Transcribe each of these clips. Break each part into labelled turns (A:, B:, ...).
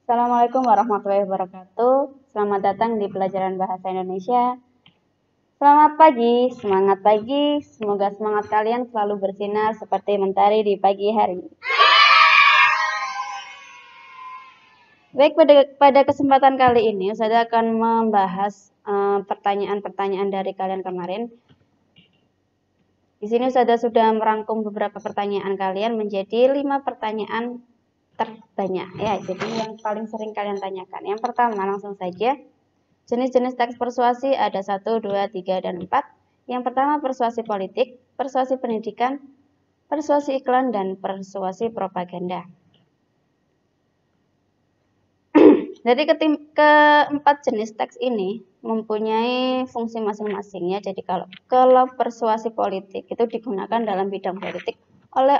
A: Assalamualaikum warahmatullahi wabarakatuh. Selamat datang di pelajaran bahasa Indonesia. Selamat pagi, semangat pagi. Semoga semangat kalian selalu bersinar seperti mentari di pagi hari. Baik, pada kesempatan kali ini saya akan membahas pertanyaan-pertanyaan dari kalian kemarin. Di sini saya sudah merangkum beberapa pertanyaan kalian menjadi 5 pertanyaan terbanyak ya. Jadi yang paling sering kalian tanyakan. Yang pertama, langsung saja. Jenis-jenis teks persuasi ada 1, 2, 3, dan 4. Yang pertama persuasi politik, persuasi pendidikan, persuasi iklan, dan persuasi propaganda. Jadi keempat jenis teks ini mempunyai fungsi masing-masing ya. Jadi kalau persuasi politik itu digunakan dalam bidang politik oleh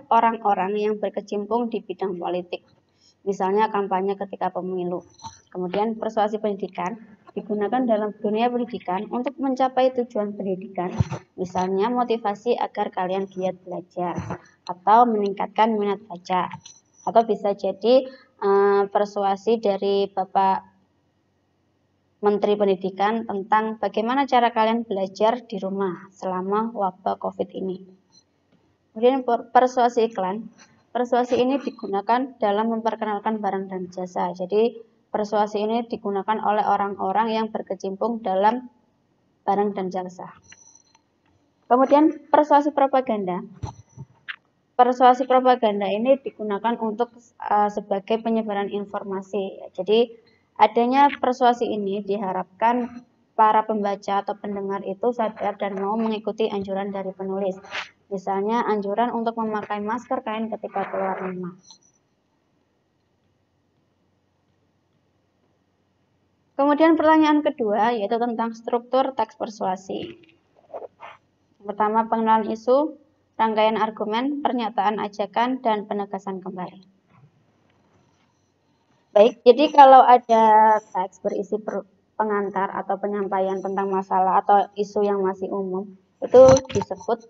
A: orang-orang yang berkecimpung di bidang politik. Misalnya kampanye ketika pemilu. Kemudian persuasi pendidikan digunakan dalam dunia pendidikan untuk mencapai tujuan pendidikan. Misalnya motivasi agar kalian giat belajar atau meningkatkan minat baca. Atau bisa jadi persuasi dari Bapak Menteri Pendidikan tentang bagaimana cara kalian belajar di rumah selama wabah COVID ini. Kemudian persuasi iklan. Persuasi ini digunakan dalam memperkenalkan barang dan jasa. Jadi persuasi ini digunakan oleh orang-orang yang berkecimpung dalam barang dan jasa. Kemudian persuasi propaganda. Persuasi propaganda ini digunakan untuk sebagai penyebaran informasi. Jadi adanya persuasi ini diharapkan para pembaca atau pendengar itu sadar dan mau mengikuti anjuran dari penulis. Misalnya anjuran untuk memakai masker kain ketika keluar rumah. Kemudian pertanyaan kedua yaitu tentang struktur teks persuasi. Pertama, pengenalan isu, rangkaian argumen, pernyataan ajakan, dan penegasan kembali. Baik, jadi kalau ada teks berisi pengantar atau penyampaian tentang masalah atau isu yang masih umum, itu disebut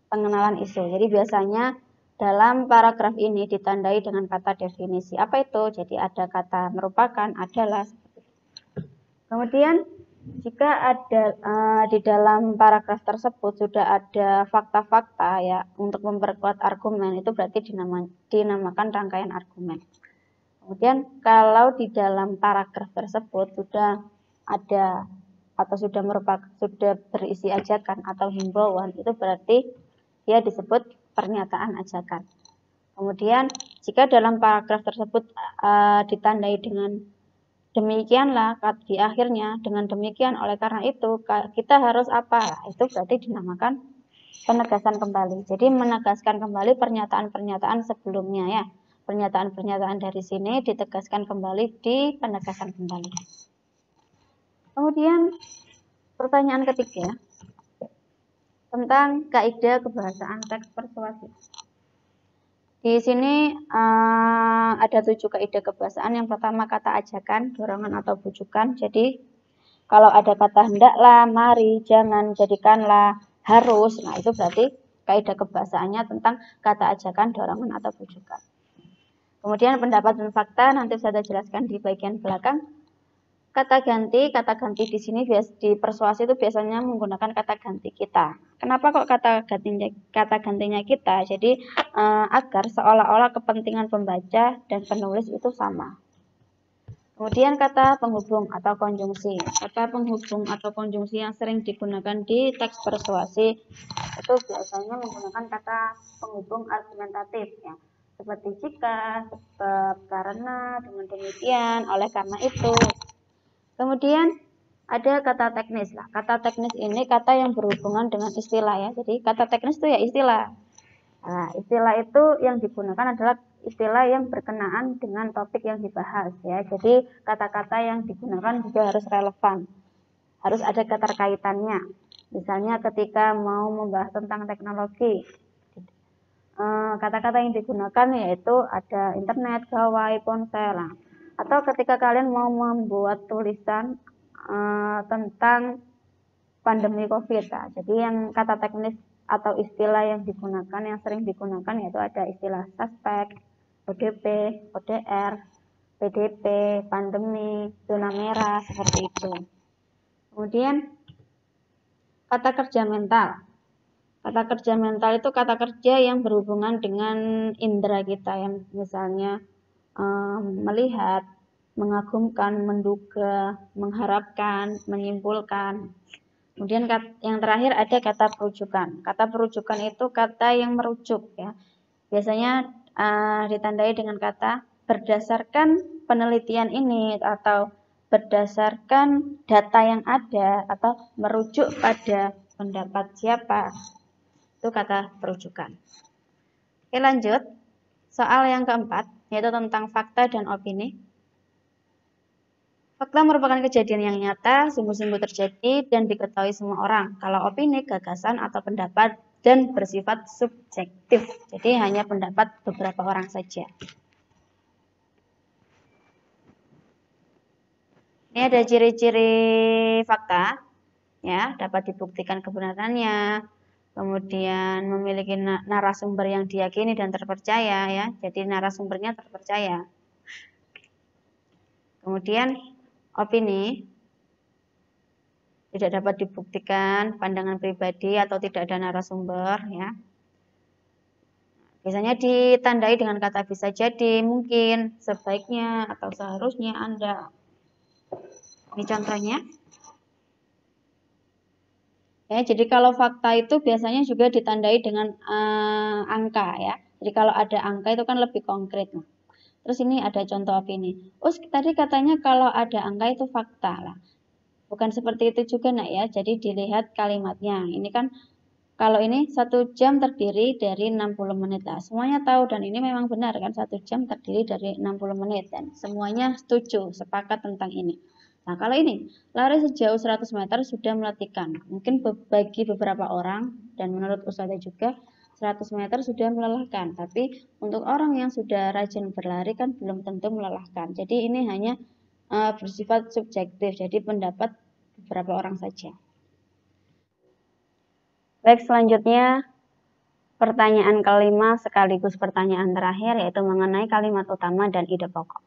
A: pengenalan isu. Jadi biasanya dalam paragraf ini ditandai dengan kata definisi. Apa itu? Jadi ada kata merupakan, adalah. Kemudian jika ada di dalam paragraf tersebut sudah ada fakta-fakta ya untuk memperkuat argumen, itu berarti dinamakan rangkaian argumen. Kemudian kalau di dalam paragraf tersebut sudah ada atau sudah berisi ajakan atau himbauan, itu berarti dia disebut pernyataan ajakan. Kemudian jika dalam paragraf tersebut ditandai dengan demikianlah di akhirnya, dengan demikian oleh karena itu kita harus apa, itu berarti dinamakan penegasan kembali. Jadi menegaskan kembali pernyataan-pernyataan sebelumnya ya. Pernyataan-pernyataan dari sini ditegaskan kembali di penegasan kembali. Kemudian pertanyaan ketiga tentang kaidah kebahasaan teks persuasi. Di sini ada 7 kaidah kebahasaan. Yang pertama kata ajakan, dorongan atau bujukan. Jadi kalau ada kata hendaklah, mari, jangan, jadikanlah, harus, nah itu berarti kaidah kebahasaannya tentang kata ajakan, dorongan atau bujukan. Kemudian pendapat dan fakta nanti saya jelaskan di bagian belakang. Kata ganti di sini di persuasi itu biasanya menggunakan kata ganti kita. Kenapa kok kata gantinya kita? Jadi agar seolah-olah kepentingan pembaca dan penulis itu sama. Kemudian kata penghubung atau konjungsi. Kata penghubung atau konjungsi yang sering digunakan di teks persuasi itu biasanya menggunakan kata penghubung argumentatif ya. Seperti jika, sebab, karena, dengan demikian, oleh karena itu. Kemudian ada kata teknis lah. Kata teknis ini kata yang berhubungan dengan istilah ya. Jadi kata teknis itu ya istilah. Nah, istilah itu yang digunakan adalah istilah yang berkenaan dengan topik yang dibahas ya. Jadi kata-kata yang digunakan juga harus relevan. Harus ada keterkaitannya. Misalnya ketika mau membahas tentang teknologi, kata-kata yang digunakan yaitu ada internet, gawai, ponsel. Nah, atau ketika kalian mau membuat tulisan tentang pandemi COVID. Nah, jadi yang kata teknis atau istilah yang digunakan, yang sering digunakan yaitu ada istilah suspek, ODP, ODR, PDP, pandemi, zona merah, seperti itu. Kemudian kata kerja mental. Kata kerja mental itu kata kerja yang berhubungan dengan indera kita, yang misalnya melihat, mengagumkan, menduga, mengharapkan, menyimpulkan. Kemudian yang terakhir ada kata perujukan. Kata perujukan itu kata yang merujuk ya. Biasanya ditandai dengan kata berdasarkan penelitian ini, atau berdasarkan data yang ada, atau merujuk pada pendapat siapa. Itu kata perujukan. Oke, lanjut. Soal yang keempat, yaitu tentang fakta dan opini. Fakta merupakan kejadian yang nyata, sungguh-sungguh terjadi, dan diketahui semua orang. Kalau opini, gagasan, atau pendapat, dan bersifat subjektif. Jadi hanya pendapat beberapa orang saja. Ini ada ciri-ciri fakta, ya, dapat dibuktikan kebenarannya, kemudian memiliki narasumber yang diyakini dan terpercaya, ya, jadi narasumbernya terpercaya. Kemudian opini tidak dapat dibuktikan, pandangan pribadi atau tidak ada narasumber, ya. Biasanya ditandai dengan kata bisa jadi, mungkin, sebaiknya, atau seharusnya, Anda. Ini contohnya. Ya, jadi kalau fakta itu biasanya juga ditandai dengan angka, ya. Jadi kalau ada angka itu kan lebih konkret. Nah. Terus ini ada contoh opini. Tadi katanya kalau ada angka itu fakta lah. Bukan seperti itu juga, Nak, ya. Jadi dilihat kalimatnya. Ini kan kalau ini 1 jam terdiri dari 60 menit lah. Semuanya tahu dan ini memang benar kan, 1 jam terdiri dari 60 menit dan semuanya setuju, sepakat tentang ini. Nah, kalau ini, lari sejauh 100 meter sudah meletihkan. Mungkin bagi beberapa orang, dan menurut Ustazah juga, 100 meter sudah melelahkan. Tapi untuk orang yang sudah rajin berlari kan belum tentu melelahkan. Jadi ini hanya bersifat subjektif, jadi pendapat beberapa orang saja. Baik, selanjutnya pertanyaan kelima sekaligus pertanyaan terakhir, yaitu mengenai kalimat utama dan ide pokok.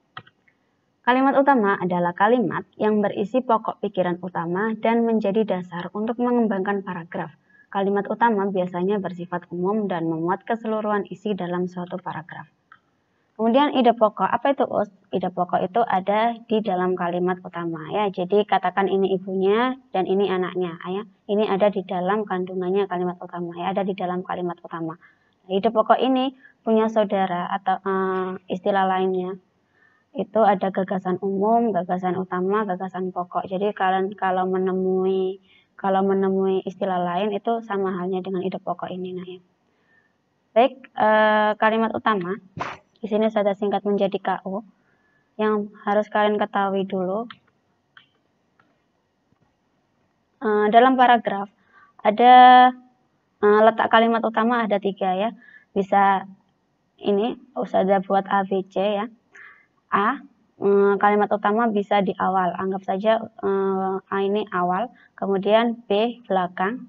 A: Kalimat utama adalah kalimat yang berisi pokok pikiran utama dan menjadi dasar untuk mengembangkan paragraf. Kalimat utama biasanya bersifat umum dan memuat keseluruhan isi dalam suatu paragraf. Kemudian ide pokok, apa itu Us? Ide pokok itu ada di dalam kalimat utama, ya. Jadi katakan ini ibunya dan ini anaknya, ya. Ini ada di dalam kandungannya kalimat utama, ya. Ada di dalam kalimat utama. Nah, ide pokok ini punya saudara atau istilah lainnya. Itu ada gagasan umum, gagasan utama, gagasan pokok. Jadi kalian kalau menemui istilah lain itu sama halnya dengan ide pokok ini, nah, ya. Baik, kalimat utama di sini saya singkat menjadi KU. Yang harus kalian ketahui dulu, dalam paragraf ada letak kalimat utama ada 3, ya. Bisa ini Ustazah buat ABC, ya. A, kalimat utama bisa di awal, anggap saja A ini awal, kemudian B belakang,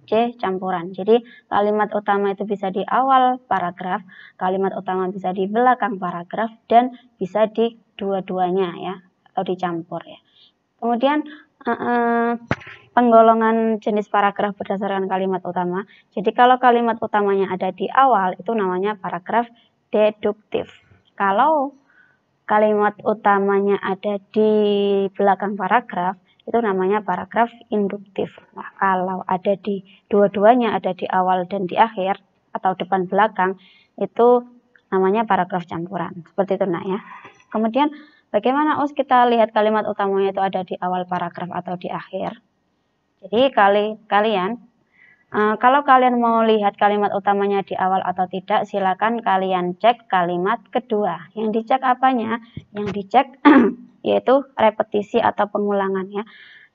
A: C campuran. Jadi kalimat utama itu bisa di awal paragraf, kalimat utama bisa di belakang paragraf, dan bisa di dua-duanya, ya, atau dicampur, ya. Kemudian penggolongan jenis paragraf berdasarkan kalimat utama. Jadi kalau kalimat utamanya ada di awal itu namanya paragraf deduktif. Kalau kalimat utamanya ada di belakang paragraf, itu namanya paragraf induktif. Nah, kalau ada di dua-duanya, ada di awal dan di akhir, atau depan belakang, itu namanya paragraf campuran. Seperti itu, Nak, ya. Kemudian, bagaimana kita lihat kalimat utamanya itu ada di awal paragraf atau di akhir? Jadi, kalau kalian mau lihat kalimat utamanya di awal atau tidak, silakan kalian cek kalimat kedua. Yang dicek apanya? Yang dicek yaitu repetisi atau pengulangannya.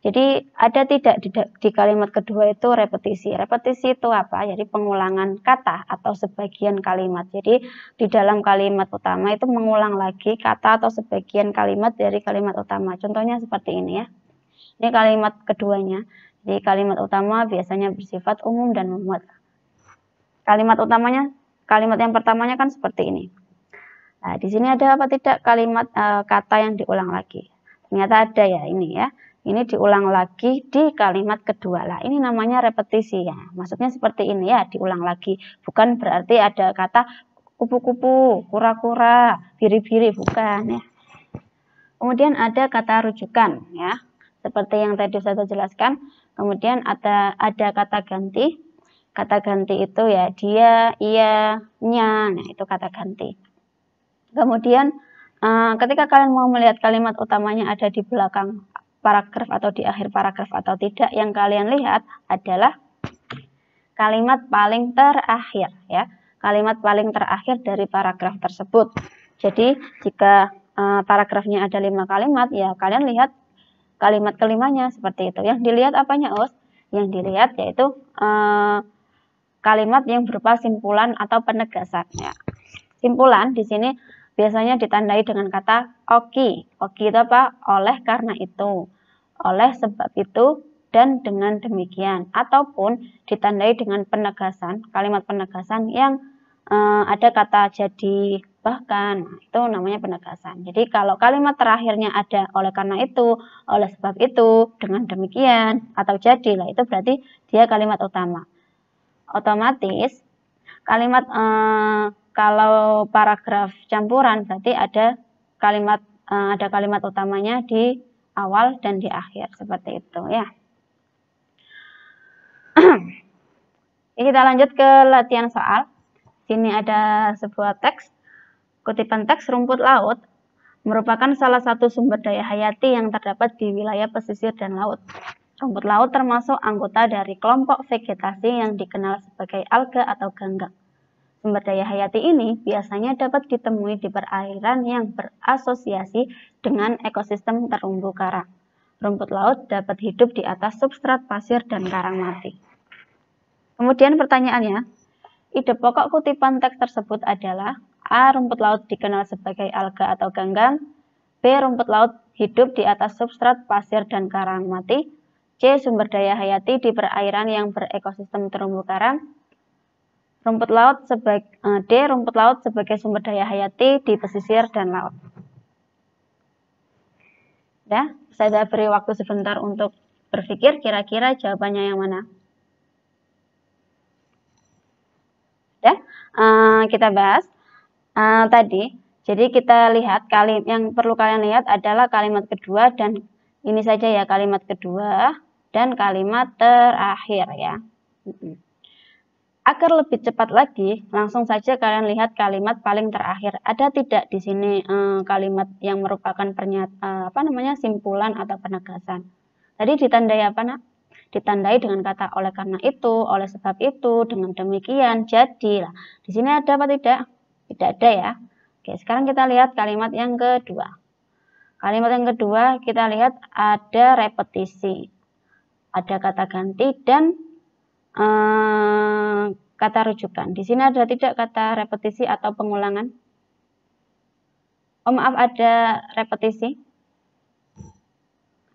A: Jadi ada tidak di kalimat kedua itu repetisi. Repetisi itu apa? Jadi pengulangan kata atau sebagian kalimat. Jadi di dalam kalimat utama itu mengulang lagi kata atau sebagian kalimat dari kalimat utama. Contohnya seperti ini, ya. Ini kalimat keduanya. Jadi kalimat utama biasanya bersifat umum dan memuat. Kalimat yang pertamanya kan seperti ini. Nah, di sini ada apa tidak kalimat kata yang diulang lagi? Ternyata ada ya ini ya. Ini diulang lagi di kalimat kedua. Lah, ini namanya repetisi ya. Maksudnya seperti ini ya, diulang lagi. Bukan berarti ada kata kupu-kupu, kura-kura, biri-biri, bukan ya. Kemudian ada kata rujukan ya. Seperti yang tadi saya jelaskan. Kemudian ada kata ganti. Kata ganti itu ya dia, ia, nya. Nah, itu kata ganti. Kemudian ketika kalian mau melihat kalimat utamanya ada di belakang paragraf atau di akhir paragraf atau tidak, yang kalian lihat adalah kalimat paling terakhir ya. Kalimat paling terakhir dari paragraf tersebut. Jadi jika paragrafnya ada 5 kalimat, ya kalian lihat kalimat kelimanya seperti itu. Yang dilihat apanya, Us? Yang dilihat yaitu kalimat yang berupa simpulan atau penegasan ya. Simpulan di sini biasanya ditandai dengan kata oki. Oki itu apa? Oleh karena itu, oleh sebab itu, dan dengan demikian. Ataupun ditandai dengan penegasan, kalimat penegasan yang ada kata jadi, bahkan. Nah, itu namanya penegasan. Jadi kalau kalimat terakhirnya ada oleh karena itu, oleh sebab itu, dengan demikian, atau jadilah, itu berarti dia kalimat utama. Otomatis kalimat kalau paragraf campuran berarti ada kalimat utamanya di awal dan di akhir seperti itu ya. Kita lanjut ke latihan soal. Sini ada sebuah teks, kutipan teks rumput laut merupakan salah satu sumber daya hayati yang terdapat di wilayah pesisir dan laut. Rumput laut termasuk anggota dari kelompok vegetasi yang dikenal sebagai alga atau ganggang. Sumber daya hayati ini biasanya dapat ditemui di perairan yang berasosiasi dengan ekosistem terumbu karang. Rumput laut dapat hidup di atas substrat pasir dan karang mati. Kemudian pertanyaannya, ide pokok kutipan teks tersebut adalah A. Rumput laut dikenal sebagai alga atau ganggang. B. Rumput laut hidup di atas substrat pasir dan karang mati. C. Sumber daya hayati di perairan yang berekosistem terumbu karang. D. Rumput laut sebagai sumber daya hayati di pesisir dan laut. Ya, saya beri waktu sebentar untuk berpikir kira-kira jawabannya yang mana. Ya, kita bahas tadi. Jadi kita lihat yang perlu kalian lihat adalah kalimat kedua dan ini saja ya, kalimat kedua dan kalimat terakhir ya. Agar lebih cepat lagi, langsung saja kalian lihat kalimat paling terakhir. Ada tidak di sini kalimat yang merupakan simpulan atau penegasan? Tadi ditandai apa, Nak? Ditandai dengan kata oleh karena itu, oleh sebab itu, dengan demikian, jadi. Lah, di sini ada apa tidak? Tidak ada ya. Oke, sekarang kita lihat kalimat yang kedua. Kalimat yang kedua kita lihat ada repetisi, ada kata ganti dan kata rujukan. Di sini ada tidak kata repetisi atau pengulangan? Oh maaf, ada repetisi.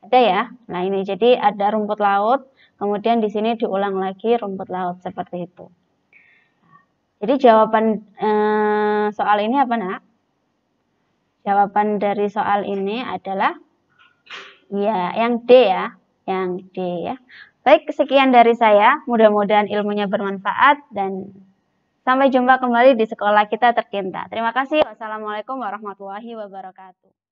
A: Ada ya. Nah ini jadi ada rumput laut, kemudian di sini diulang lagi rumput laut seperti itu. Jadi jawaban soal ini apa, Nak? Jawaban dari soal ini adalah ya yang D ya, yang D ya. Baik, sekian dari saya. Mudah-mudahan ilmunya bermanfaat dan sampai jumpa kembali di sekolah kita tercinta. Terima kasih. Wassalamualaikum warahmatullahi wabarakatuh.